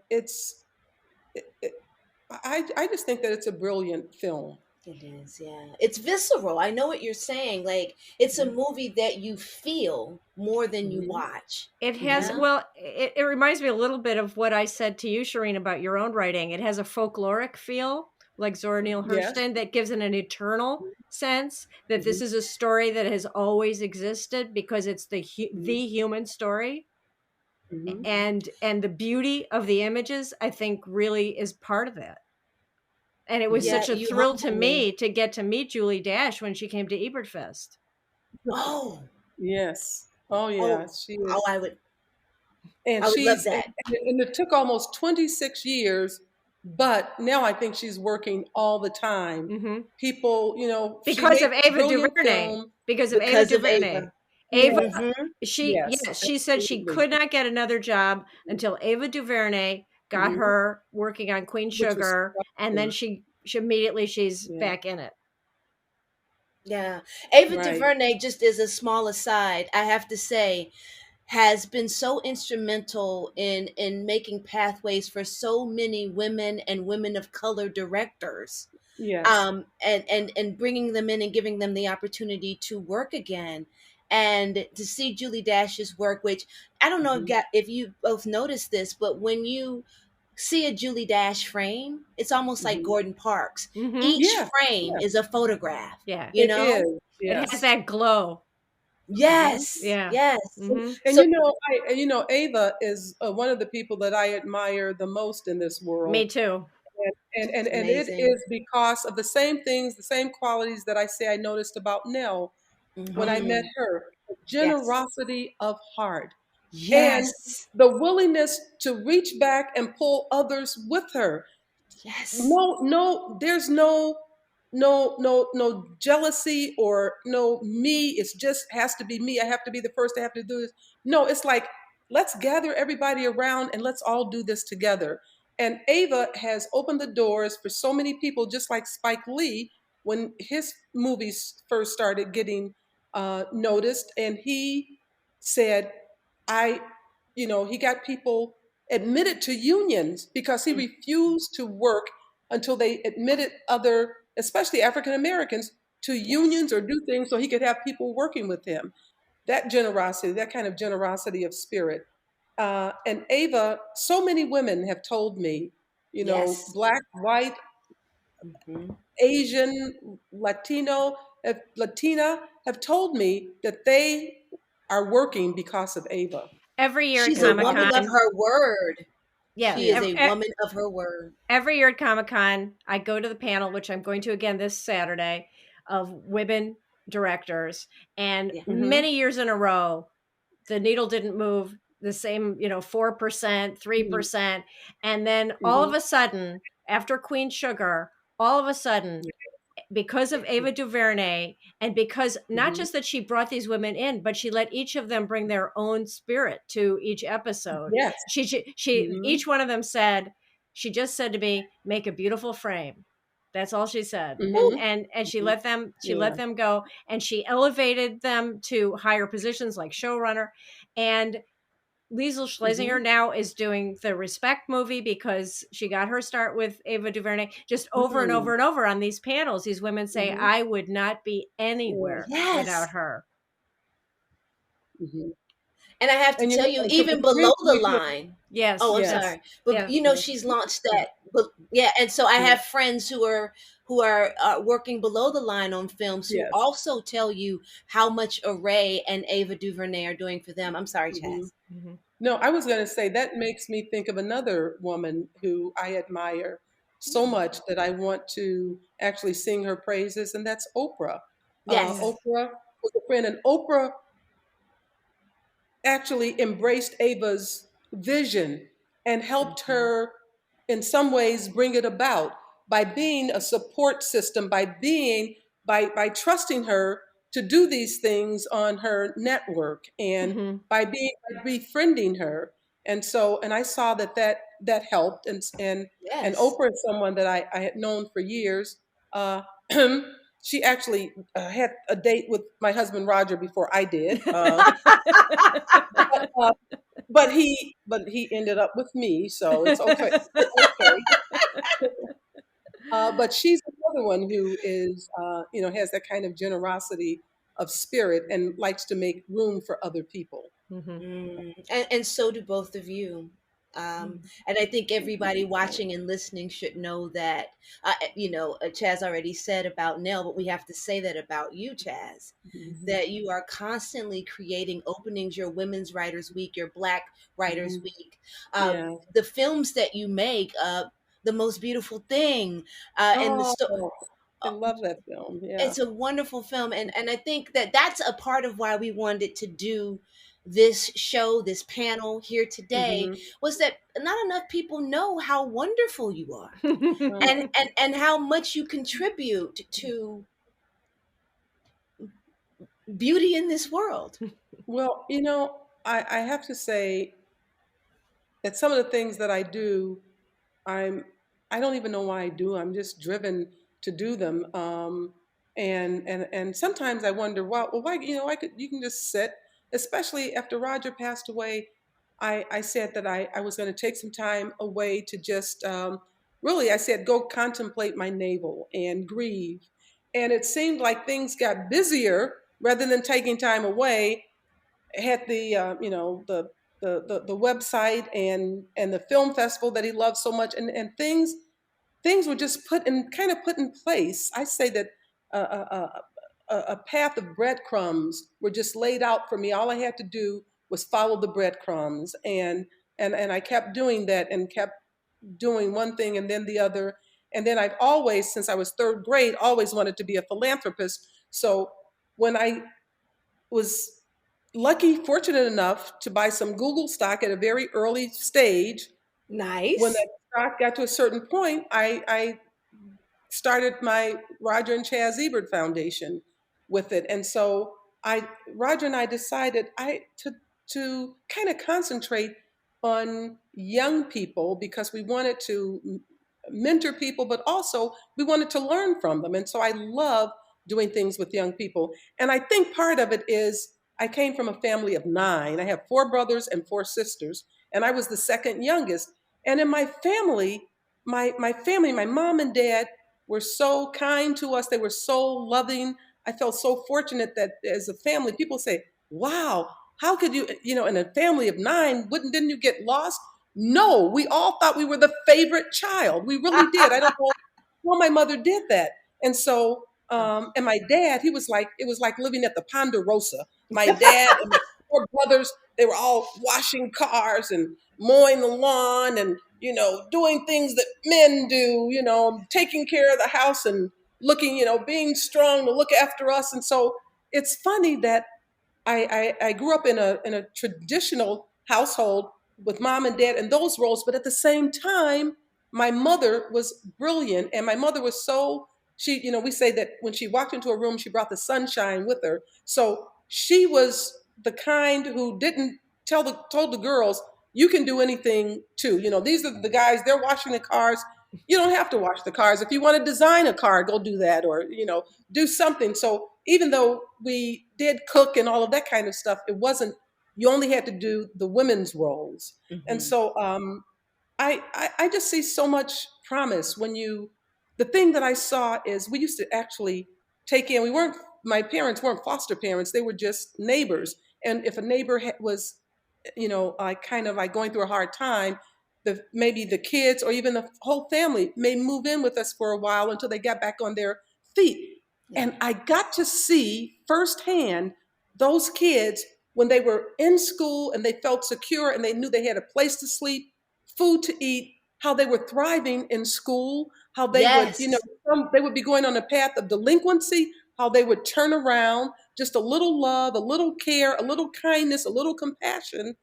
I just think that it's a brilliant film. It is, yeah. It's visceral. I know what you're saying. Like, it's a Mhm, movie that you feel more than you mhm, watch. It You has, mhm. know? well, it reminds me a little bit of what I said to you, Sherin, about your own writing. It has a folkloric feel, like Zora Neale Yes. Hurston, that gives it an eternal sense that this Mhm, is a story that has always existed because it's mhm, the human story. mhm. And the beauty of the images, I think, really is part of it. And it was Mhm. Yeah, such a you thrill to humble me. me to get to meet Julie Dash when she came to Ebertfest. Oh, Yes. Oh yeah, oh, she oh, is. And I would love she's that. and it took almost 26 years, but now I think she's working all the time. Hmm. People, she Because made of Ava brilliant DuVernay. film. Because of Ava Because of DuVernay. Ava. Ava, Yeah. Mm-hmm. Yes, yes, she said she absolutely. could not get another job until Ava DuVernay got Mhm. her working on Queen Which was Sugar, and then striking. she immediately she's Yeah. back in it. Yeah. Ava Right. DuVernay, just as a small aside, I have to say, has been so instrumental in making pathways for so many women and women of color directors, Yes. and bringing them in and giving them the opportunity to work again, and to see Julie Dash's work, which I don't know Mhm. if you both noticed this, but when you see a Julie Dash frame, it's almost like Mhm. Gordon Parks. Hmm. Each Yeah. frame Yeah. is a photograph, Yeah, you It know? is. it has Yes. that glow. Mhm. Yes, Yeah. yes. Hmm. And So Ava is one of the people that I admire the most in this Me world. too. And she's and it amazing. is because of the same things, the same qualities that I say I noticed about Nell when I met Hmm. her. Yes. Generosity of heart, and Yes. the willingness to reach back and pull others with her. Yes. No, there's no jealousy or no me. It's just has to be me. I have to be the first. I have to do this. No, it's like, let's gather everybody around and let's all do this together. And Ava has opened the doors for so many people, just like Spike Lee when his movies first started getting noticed, and he said, I, he got people admitted to unions because he refused to work until they admitted other, especially African Americans, to Yes. unions or do things so he could have people working with him. That generosity, that kind of generosity of spirit. And Ava, so many women have told me, Yes. black, white, Hmm. Asian, Latina have told me that they are working because of Ava. Every year at She's a And Comic woman of Con, her word. yeah, She is yes. a woman of her word. every year at Comic Con, I go to the panel, which I'm going to again this Saturday, of women directors. And Yeah. Hmm. many years in a row, the needle didn't move the same, 4%, Hmm. 3%. And then all Hmm. of a sudden, after Queen Sugar, all of a sudden, because of Ava DuVernay, and because not Hmm. just that she brought these women in, but she let each of them bring their own spirit to each episode. Yes. She Hmm. each one of them said, she just said to me, make a beautiful frame. That's all she said. Ooh. Hmm. And Hmm. she Yeah. let them go, and she elevated them to higher positions like showrunner. And Liesel Schlesinger Hmm. now is doing the Respect movie because she got her start with Ava DuVernay. Just over and Hmm. over and over on these panels, these women say, Hmm. I would not be Yeah. anywhere without Yes. her. Hmm. And I have to And tell you, and for the even below the you line. Oh, Yes, I'm yes. yes, sorry. But yeah. she's launched that. But yeah, and so I Yeah. have friends who are who are working below the line on films who Yes. also tell you how much Array and Ava DuVernay are doing for them. I'm sorry, Mhm. Chaz. Mhm. No, I was going to say that makes me think of another woman who I admire so much that I want to actually sing her praises, and that's Oprah. Yes. Yes. Oprah was a friend, and Oprah actually embraced Ava's vision and helped Mhm. her in some ways bring it about by being a support system, by trusting her to do these things on her network, and Mhm. by befriending her. And so, and I saw that helped, and Yes. Oprah is someone that I had known for years. uh, she actually had a date with my husband Roger before I did. But, uh, but he ended up with me, so it's okay. It's okay. But she's another one who is, has that kind of generosity of spirit and likes to make room for other people. Mhm. And so do both of you. Mhm. And I think everybody watching and listening should know that, Chaz already said about Nell, but we have to say that about you, Chaz, Mhm. Mhm. that you are constantly creating openings, your Women's Writers Week, your Black Writers Mhm. Week, Yeah. the films that you make, The Most Beautiful Thing, and the Oh, story. I love that film. Yeah. It's a wonderful film, and I think that that's a part of why we wanted to do this show, this panel here today, Hmm. was that not enough people know how wonderful you are, and Uh, and how much you contribute to beauty in this world. well, I have to say that some of the things that I do, I'm I don't even know why I do. I'm just driven to do them. And sometimes I wonder, well, why, I could you can just sit, especially after Roger passed away. I said that I was going to take some time away to just really, I said, go contemplate my navel and grieve. And it seemed like things got busier rather than taking time away. Had the website and the film festival that he loved so much, and things were just put in place. I say that a path of breadcrumbs were just laid out for me. All I had to do was follow the breadcrumbs, and I kept doing that and kept doing one thing and then the other. And then I've always, since I was third grade, always wanted to be a philanthropist. So when I was fortunate enough to buy some Google stock at a very early stage, when Nice. that stock got to a certain point, I started my Roger and Chaz Ebert Foundation with it. And so Roger and I decided to kind of concentrate on young people because we wanted to mentor people, but also we wanted to learn from them. And so I love doing things with young people. And I think part of it is I came from a family of 9. I have 4 brothers and 4 sisters, and I was the second youngest. And in my family, my mom and dad were so kind to us. They were so loving. I felt so fortunate that as a family, people say, wow, how could you, in a family of 9, didn't you get lost? No, we all thought we were the favorite child. We really did. I don't know how my mother did that. And so, and my dad, it was like living at the Ponderosa. My dad and my 4 brothers, they were all washing cars and mowing the lawn and, doing things that men do, taking care of the house and looking, being strong to look after us. And so it's funny that I grew up in a traditional household with mom and dad and those roles, but at the same time, my mother was brilliant, and my mother was so we say that when she walked into a room, she brought the sunshine with her. So she was the kind who didn't told the girls, you can do anything too. These are the guys, they're washing the cars. You don't have to wash the cars. If you want to design a car, go do that, or do something. So even though we did cook and all of that kind of stuff, it wasn't, you only had to do the women's roles. And Mhm. so I just see so much promise the thing that I saw is we used to actually take in, my parents weren't foster parents, they were just neighbors. And if a neighbor was, kind of like going through a hard time, maybe the kids or even the whole family may move in with us for a while until they got back on their feet. Yeah. And I got to see firsthand those kids when they were in school and they felt secure and they knew they had a place to sleep, food to eat, how they were thriving in school, how they would, Yes. they would be going on a path of delinquency, how they would turn around, just a little love, a little care, a little kindness, a little compassion,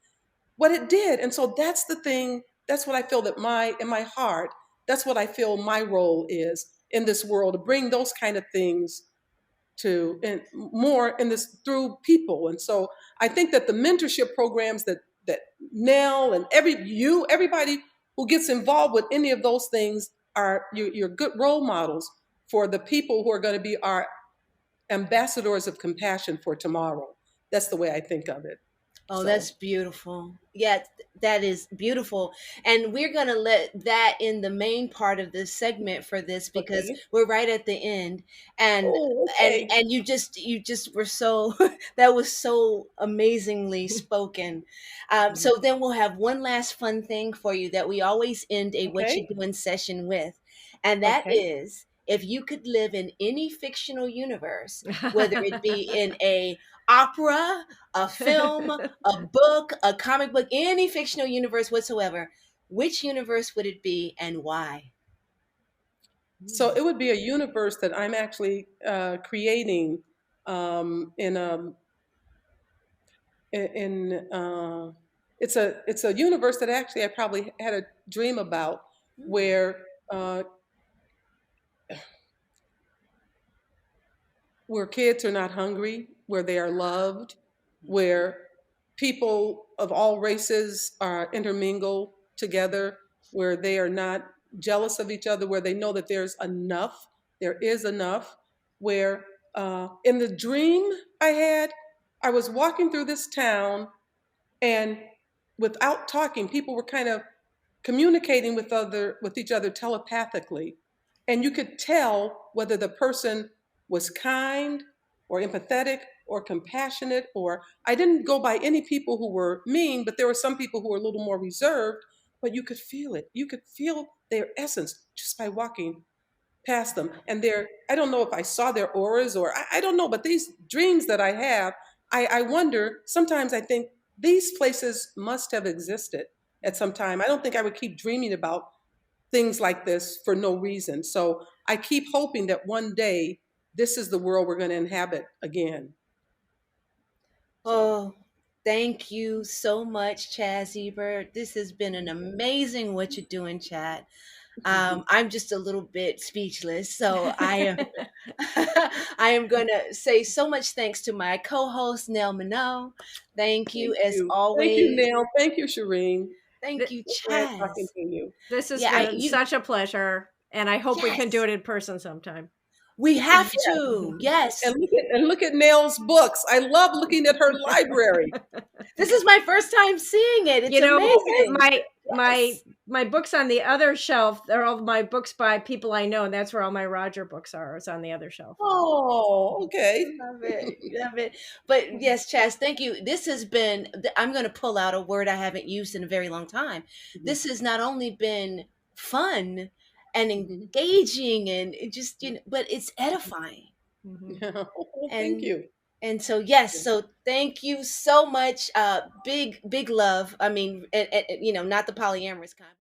what it did. And so that's the thing, that's what I feel that in my heart, that's what I feel my role is in this world, to bring those kind of things to, and more in this through people. And so I think that the mentorship programs that Nell and everybody who gets involved with any of those things are you're good role models for the people who are going to be our ambassadors of compassion for tomorrow. That's the way I think of it. Oh, So, that's beautiful. Yeah, that is beautiful. And we're going to let that in the main part of this segment for this because okay. we're right at the end. And Oh, and okay. and you just were so that was so amazingly spoken. So then we'll have one last fun thing for you that we always end a what you Okay. doing session with. And that Okay. is if you could live in any fictional universe, whether it be in a opera, a film, a book, a comic book, any fictional universe whatsoever, which universe would it be and why? So it would be a universe that I'm actually creating in it's a universe that actually I probably had a dream about where uh, where kids are not hungry, where they are loved, where people of all races are intermingled together, where they are not jealous of each other, where they know that there is enough, where in the dream I had, I was walking through this town and without talking, people were kind of communicating with each other telepathically. And you could tell whether the person was kind or empathetic or compassionate, or I didn't go by any people who were mean, but there were some people who were a little more reserved, but you could feel it. You could feel their essence just by walking past them. And I don't know if I saw their auras or I don't know, but these dreams that I have, I wonder, sometimes I think these places must have existed at some time. I don't think I would keep dreaming about things like this for no reason. So I keep hoping that one day this is the world we're going to inhabit again. So Oh, thank you so much, Chaz Ebert. This has been an amazing what you're doing chat. I'm just a little bit speechless, so I am I am going to say so much thanks to my co-host Nell Minow. Thank you thank as you. Thank you, always. Neil. Thank you, Shireen. Thank you, So glad talking Chaz. to you. This has Yeah, been such a pleasure, and I hope we can do yes, it in person sometime. we have Yes. to. Yes, And look at Nell's books. I love looking at her library. this is my first time seeing it. It's You know, Okay. amazing. my Yes. my books on the other shelf, they're all my books by people I know, and that's where all my Roger books are. It's on the other shelf. Oh, okay. Love it. Love it. But yes, Chaz, thank you. This has been, I'm going to pull out a word I haven't used in a very long time. Mhm, This has not only been fun and mhm. engaging and it just, but it's edifying. Mhm. Oh, thank And, you. and so, yes, so thank you so much. Big love. I mean, not the polyamorous kind.